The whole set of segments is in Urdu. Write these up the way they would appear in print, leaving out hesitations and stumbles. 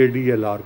ADLR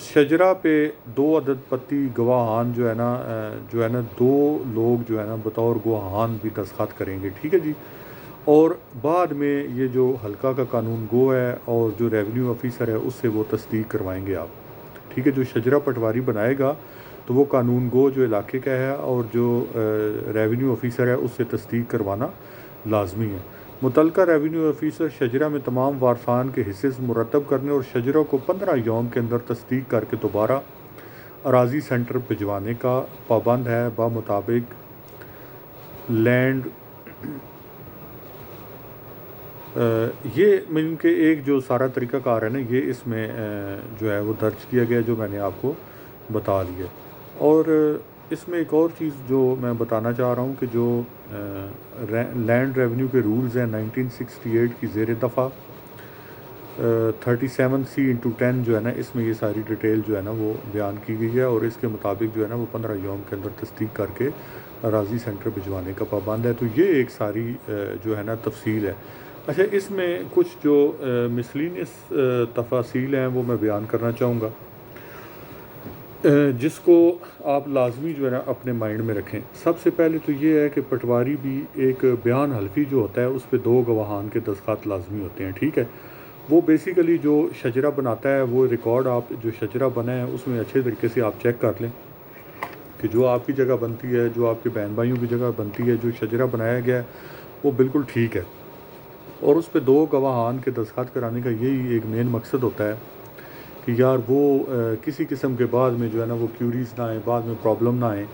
شجرہ پہ 2 عدد پتی گواہان جو ہے نا 2 لوگ جو ہے نا بطور گواہان بھی دستخط کریں گے، ٹھیک ہے جی۔ اور بعد میں یہ جو حلقہ کا قانون گو ہے اور جو ریونیو آفیسر ہے اس سے وہ تصدیق کروائیں گے آپ، ٹھیک ہے۔ جو شجرہ پٹواری بنائے گا تو وہ قانون گو جو علاقے کا ہے اور جو ریونیو آفیسر ہے اس سے تصدیق کروانا لازمی ہے۔ متعلقہ ریونیو آفیسر شجرہ میں تمام وارثان کے حصے سے مرتب کرنے اور شجرہ کو 15 یوم کے اندر تصدیق کر کے دوبارہ اراضی سینٹر بھجوانے کا پابند ہے بمطابق لینڈ یہ ان کے ایک جو سارا طریقہ کار ہے نا یہ اس میں جو ہے وہ درج کیا گیا جو میں نے آپ کو بتا دیا۔ اور اس میں ایک اور چیز جو میں بتانا چاہ رہا ہوں کہ جو لینڈ ریونیو کے رولز ہیں 1968 کی زیر دفعہ 37C/10 جو ہے نا اس میں یہ ساری ڈیٹیل جو ہے نا وہ بیان کی گئی ہے اور اس کے مطابق جو ہے نا وہ 15 یوم کے اندر تصدیق کر کے اراضی سینٹر بھجوانے کا پابند ہے۔ تو یہ ایک ساری جو ہے نا تفصیل ہے۔ اچھا، اس میں کچھ جو مسلینس تفاصیل ہیں وہ میں بیان کرنا چاہوں گا جس کو آپ لازمی جو ہے نا اپنے مائنڈ میں رکھیں۔ سب سے پہلے تو یہ ہے کہ پٹواری بھی ایک بیان حلفی جو ہوتا ہے اس پہ 2 گواہان کے دستخط لازمی ہوتے ہیں، ٹھیک ہے۔ وہ بیسیکلی جو شجرہ بناتا ہے وہ ریکارڈ آپ جو شجرہ بنا ہے اس میں اچھے طریقے سے آپ چیک کر لیں کہ جو آپ کی جگہ بنتی ہے، جو آپ کے بہن بھائیوں کی جگہ بنتی ہے، جو شجرہ بنایا گیا ہے وہ بالکل ٹھیک ہے۔ اور اس پہ 2 گواہان کے دستخط کرانے کا یہی ایک مین مقصد ہوتا ہے کہ یار وہ کسی قسم کے بعد میں جو ہے نا وہ کیوریز نہ آئیں، بعد میں پرابلم نہ آئیں،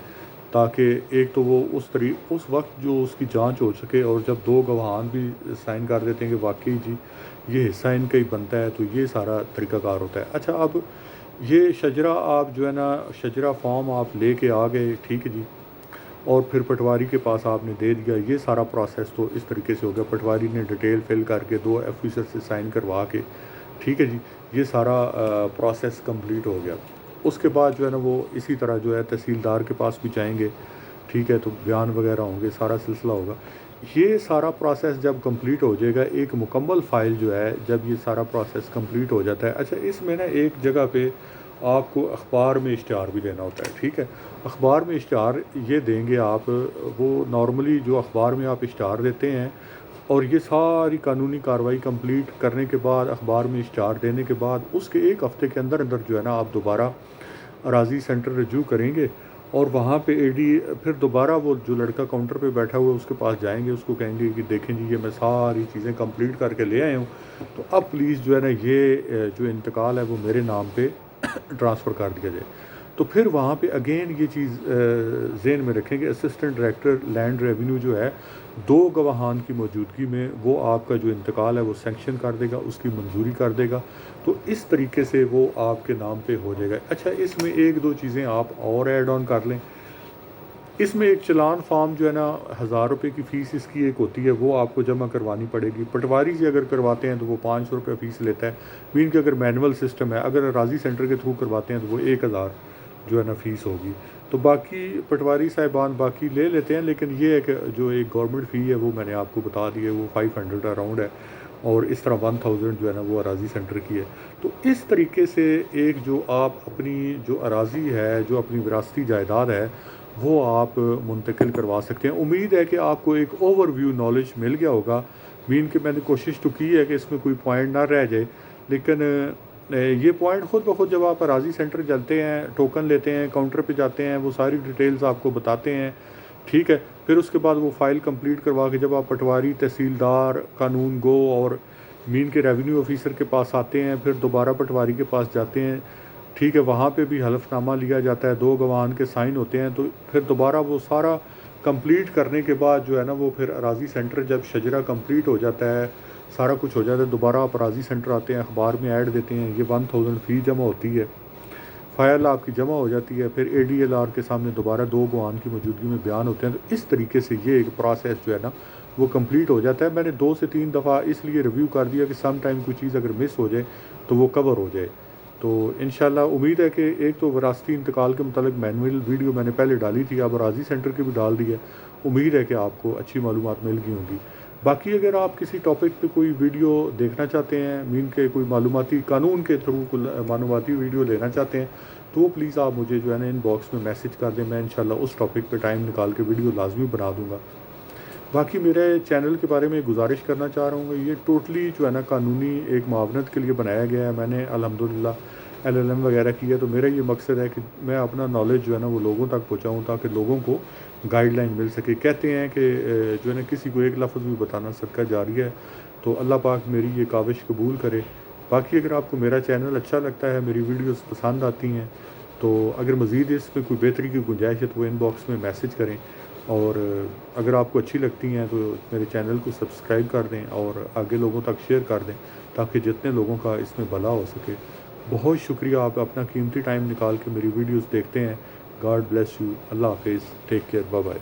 تاکہ ایک تو وہ اس وقت جو اس کی جانچ ہو سکے، اور جب 2 گواہان بھی سائن کر دیتے ہیں کہ واقعی جی یہ حصہ ان کا ہی بنتا ہے، تو یہ سارا طریقہ کار ہوتا ہے۔ اچھا، اب یہ شجرہ آپ جو ہے نا شجرہ فارم آپ لے کے آ گئے، ٹھیک ہے جی، اور پھر پٹواری کے پاس آپ نے دے دیا، یہ سارا پروسیس تو اس طریقے سے ہو گیا۔ پٹواری نے ڈیٹیل فل کر کے 2 آفیسر سے سائن کروا کے، ٹھیک ہے جی، یہ سارا پروسیس کمپلیٹ ہو گیا۔ اس کے بعد جو ہے نا وہ اسی طرح جو ہے تحصیلدار کے پاس بھی جائیں گے، ٹھیک ہے، تو بیان وغیرہ ہوں گے، سارا سلسلہ ہوگا۔ یہ سارا پروسیس جب کمپلیٹ ہو جائے گا، ایک مکمل فائل جو ہے جب یہ سارا پروسیس کمپلیٹ ہو جاتا ہے، اچھا اس میں نا ایک جگہ پہ آپ کو اخبار میں اشتہار بھی دینا ہوتا ہے، ٹھیک ہے۔ اخبار میں اشتہار یہ دیں گے آپ، وہ نارملی جو اخبار میں آپ اشتہار دیتے ہیں اور یہ ساری قانونی کارروائی کمپلیٹ کرنے کے بعد اخبار میں اشتہار دینے کے بعد اس کے 1 ہفتے کے اندر جو ہے نا آپ دوبارہ اراضی سینٹر رجوع کریں گے اور وہاں پہ پھر دوبارہ وہ جو لڑکا کاؤنٹر پہ بیٹھا ہوا ہے اس کے پاس جائیں گے، اس کو کہیں گے کہ دیکھیں جی یہ میں ساری چیزیں کمپلیٹ کر کے لے آئے ہوں، تو اب پلیز جو ہے نا یہ جو انتقال ہے وہ میرے نام پہ ٹرانسفر کر دیا جائے۔ تو پھر وہاں پہ اگین یہ چیز ذہن میں رکھیں کہ اسسٹنٹ ڈائریکٹر لینڈ ریونیو جو ہے 2 گواہان کی موجودگی میں وہ آپ کا جو انتقال ہے وہ سینکشن کر دے گا، اس کی منظوری کر دے گا، تو اس طریقے سے وہ آپ کے نام پہ ہو جائے گا۔ اچھا، اس میں 1-2 چیزیں آپ اور ایڈ آن کر لیں۔ اس میں ایک چلان فارم جو ہے نا 1000 روپے کی فیس اس کی ایک ہوتی ہے، وہ آپ کو جمع کروانی پڑے گی۔ پٹواری سے اگر کرواتے ہیں تو وہ 500 روپے فیس لیتا ہے، مین کہ اگر مینول سسٹم ہے، اگر اراضی سینٹر کے تھرو کرواتے ہیں تو وہ 1000 جو ہے نا فیس ہوگی۔ تو باقی پٹواری صاحبان باقی لے لیتے ہیں، لیکن یہ ہے کہ جو ایک گورنمنٹ فی ہے وہ میں نے آپ کو بتا دی ہے، وہ 500 اراؤنڈ ہے، اور اس طرح 1000 جو ہے نا وہ اراضی سینٹر کی ہے۔ تو اس طریقے سے ایک جو آپ اپنی جو اراضی ہے، جو اپنی وراثتی جائیداد ہے، وہ آپ منتقل کروا سکتے ہیں۔ امید ہے کہ آپ کو ایک اوور ویو نالج مل گیا ہوگا، مین کہ میں نے کوشش تو کی ہے کہ اس میں کوئی پوائنٹ نہ رہ جائے، لیکن یہ پوائنٹ خود بخود جب آپ اراضی سینٹر جلتے ہیں، ٹوکن لیتے ہیں، کاؤنٹر پہ جاتے ہیں، وہ ساری ڈیٹیلز آپ کو بتاتے ہیں، ٹھیک ہے۔ پھر اس کے بعد وہ فائل کمپلیٹ کروا کے جب آپ پٹواری، تحصیلدار، قانون گو اور مین کے ریونیو آفیسر کے پاس آتے ہیں، پھر دوبارہ پٹواری کے پاس جاتے ہیں، ٹھیک ہے، وہاں پہ بھی حلف نامہ لیا جاتا ہے، 2 گواہان کے سائن ہوتے ہیں، تو پھر دوبارہ وہ سارا کمپلیٹ کرنے کے بعد جو ہے نا وہ پھر اراضی سینٹر جب شجرہ کمپلیٹ ہو جاتا ہے، سارا کچھ ہو جاتا ہے، دوبارہ آپ اراضی سینٹر آتے ہیں، اخبار میں ایڈ دیتے ہیں، یہ 1000 فی جمع ہوتی ہے، فائل آپ کی جمع ہو جاتی ہے، پھر ADLR کے سامنے دوبارہ 2 گواہان کی موجودگی میں بیان ہوتے ہیں۔ تو اس طریقے سے یہ ایک پروسیس جو ہے نا وہ کمپلیٹ ہو جاتا ہے۔ میں نے 2 سے 3 دفعہ اس لیے ریویو کر دیا کہ سم ٹائم کوئی چیز اگر مس ہو جائے تو وہ کور ہو جائے۔ تو انشاءاللہ امید ہے کہ ایک تو وراثتی انتقال کے متعلق مینول ویڈیو میں نے پہلے ڈالی تھی، اب اراضی سینٹر کی بھی ڈال دی ہے، امید ہے کہ آپ کو اچھی معلومات مل گئی ہوں گی۔ باقی اگر آپ کسی ٹاپک پہ کوئی ویڈیو دیکھنا چاہتے ہیں، مین کے کوئی معلوماتی قانون کے تھرو کوئی معلوماتی ویڈیو لینا چاہتے ہیں، تو پلیز آپ مجھے جو ہے نا ان باکس میں میسج کر دیں، میں انشاءاللہ اس ٹاپک پہ ٹائم نکال کے ویڈیو لازمی بنا دوں گا۔ باقی میرے چینل کے بارے میں گزارش کرنا چاہ رہا ہوں کہ یہ ٹوٹلی جو ہے نا قانونی ایک معاونت کے لیے بنایا گیا ہے۔ میں نے الحمدللہ LLM وغیرہ کی ہے، تو میرا یہ مقصد ہے کہ میں اپنا نالج جو ہے نا وہ لوگوں تک پہنچاؤں تاکہ لوگوں کو گائیڈ لائن مل سکے۔ کہتے ہیں کہ جو ہے نا کسی کو ایک لفظ بھی بتانا صدقہ جاری ہے، تو اللہ پاک میری یہ کاوش قبول کرے۔ باقی اگر آپ کو میرا چینل اچھا لگتا ہے، میری ویڈیوز پسند آتی ہیں، تو اگر مزید اس میں کوئی بہتری کی گنجائش ہے تو وہ ان باکس میں میسج کریں، اور اگر آپ کو اچھی لگتی ہیں تو میرے چینل کو سبسکرائب کر دیں اور آگے لوگوں تک شیئر کر دیں تاکہ جتنے لوگوں کا اس میں بھلا ہو سکے۔ بہت شکریہ، آپ اپنا قیمتی ٹائم نکال کے میری ویڈیوز دیکھتے ہیں۔ گاڈ بلیس یو، اللہ حافظ، ٹیک کیئر، بائے بائے۔